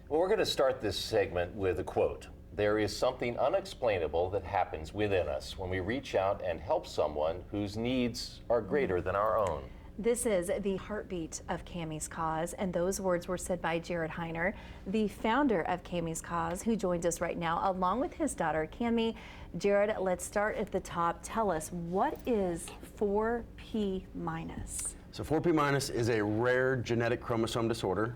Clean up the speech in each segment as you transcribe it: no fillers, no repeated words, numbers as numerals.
Well, we're going to start this segment with a quote. There is something unexplainable that happens within us when we reach out and help someone whose needs are greater than our own. This is the heartbeat of Kammy's Cause, and those words were said by Jared Heiner, the founder of Kammy's Cause, who joins us right now, along with his daughter, Kammy. Jared, let's start at the top. Tell us, what is 4P minus? So 4P minus is a rare genetic chromosome disorder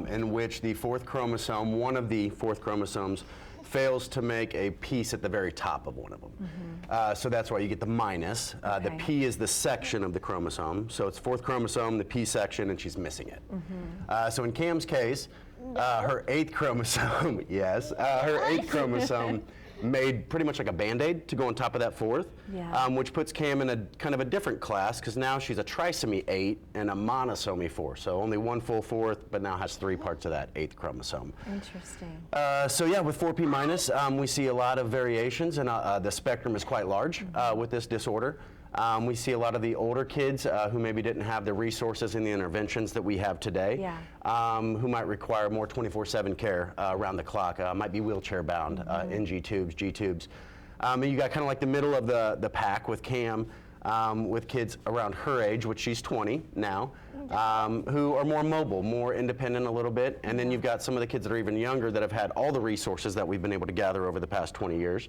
in which the fourth chromosome, one of the fourth chromosomes, fails to make a piece at the very top of one of them. So that's why you get the minus. The P is the section of the chromosome. So it's fourth chromosome, the P section, and she's missing it. So in Cam's case, her eighth chromosome, yes, her eighth chromosome made pretty much like a Band-Aid to go on top of that fourth, which puts Cam in a kind of a different class because now she's a trisomy 8 and a monosomy 4. So only one full fourth, but now has 3 parts of that eighth chromosome. Interesting. So yeah, with 4P minus, we see a lot of variations, and the spectrum is quite large with this disorder. We see a lot of the older kids who maybe didn't have the resources and the interventions that we have today, who might require more 24/7 care around the clock, might be wheelchair bound, NG tubes, G tubes. And you got kind of like the middle of the pack with Cam, with kids around her age, which she's 20 now, who are more mobile, more independent a little bit. And then you've got some of the kids that are even younger that have had all the resources that we've been able to gather over the past 20 years.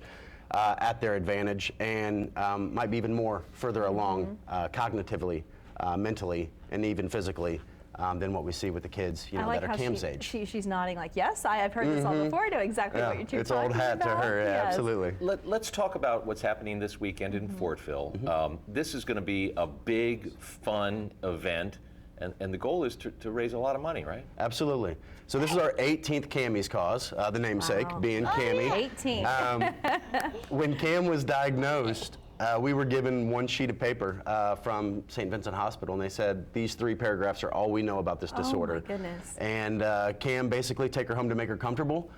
At their advantage, and might be even more further along cognitively, mentally, and even physically than what we see with the kids, you know, that are Cam's age. She's nodding like, yes, I've heard this all before. I know exactly what you're talking about. It's old hat to her, absolutely. Let's talk about what's happening this weekend in Fortville. This is going to be a big, fun event. And the goal is to raise a lot of money, right? Absolutely. So this is our 18th Kammy's Cause, the namesake being Kammy. 18. When Cam was diagnosed, we were given one sheet of paper from St. Vincent Hospital, and they said, these 3 paragraphs are all we know about this disorder. Oh my goodness. And Cam, basically take her home to make her comfortable.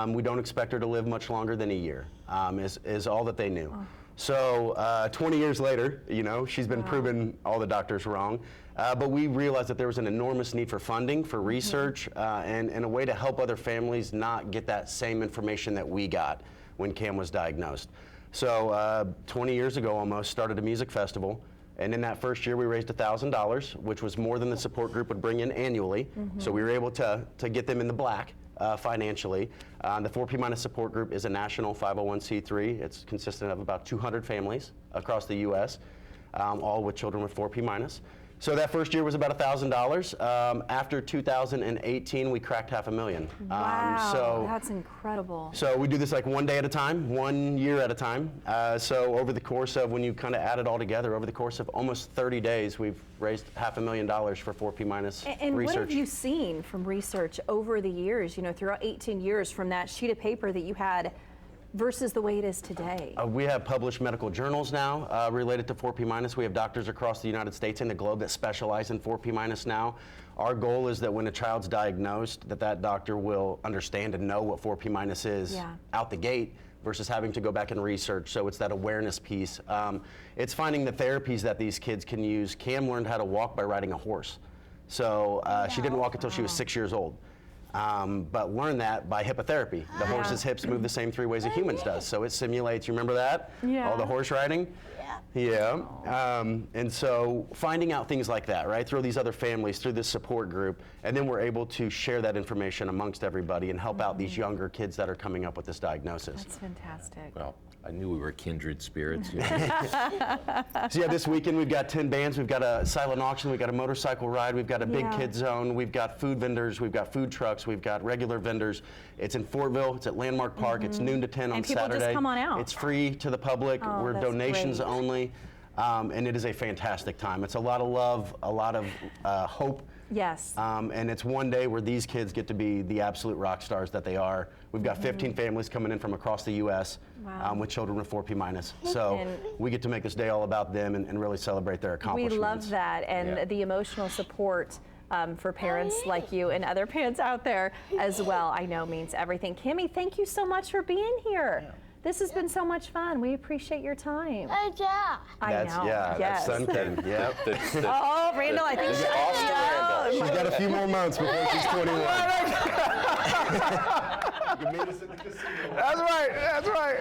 We don't expect her to live much longer than a year, is all that they knew. So 20 years later, you know, she's been proven all the doctors wrong. But we realized that there was an enormous need for funding, for research, and a way to help other families not get that same information that we got when Cam was diagnosed. So 20 years ago almost, started a music festival. And in that first year, we raised $1,000, which was more than the support group would bring in annually. So we were able to get them in the black financially. The 4P minus support group is a national 501c3. It's consistent of about 200 families across the U.S., all with children with 4P minus. So that first year was about $1,000. After 2018, we cracked $500,000. Wow, so that's incredible. So we do this like one day at a time, 1 year at a time. So over the course of, when you kind of add it all together, over the course of almost 30 days, we've raised $500,000 for 4P minus and research. What have you seen from research over the years, you know, throughout 18 years from that sheet of paper that you had versus the way it is today? We have published medical journals now related to 4P minus. We have doctors across the United States and the globe that specialize in 4P minus now. Our goal is that when a child's diagnosed, that doctor will understand and know what 4P minus is out the gate versus having to go back and research. So it's that awareness piece. It's finding the therapies that these kids can use. Cam learned how to walk by riding a horse. So she didn't walk until she was 6 years old. But learn that by hippotherapy. The horse's hips move the same 3 ways a human's does. So it simulates, you remember that? All the horse riding? And so finding out things like that, right, through these other families, through this support group, and then we're able to share that information amongst everybody and help out these younger kids that are coming up with this diagnosis. That's fantastic. Well, I knew we were kindred spirits. So yeah, this weekend we've got 10 bands, we've got a silent auction, we've got a motorcycle ride, we've got a big kids zone, we've got food vendors, we've got food trucks, we've got regular vendors. It's in Fortville, it's at Landmark Park, it's noon to 10 on Saturday. And people just come on out. It's free to the public, we're donations only, and it is a fantastic time. It's a lot of love, a lot of hope. Yes. And it's one day where these kids get to be the absolute rock stars that they are. We've got 15 families coming in from across the U.S. With children with 4P minus. So we get to make this day all about them and really celebrate their accomplishments. We love that, and the emotional support for parents like you and other parents out there as well, I know means everything. Kammy, thank you so much for being here. This has been so much fun. We appreciate your time. I know. That's Sunken. Yep. Oh, Randall, I think she's got a few more months before she's 21. You made us at the casino. That's right. That's right.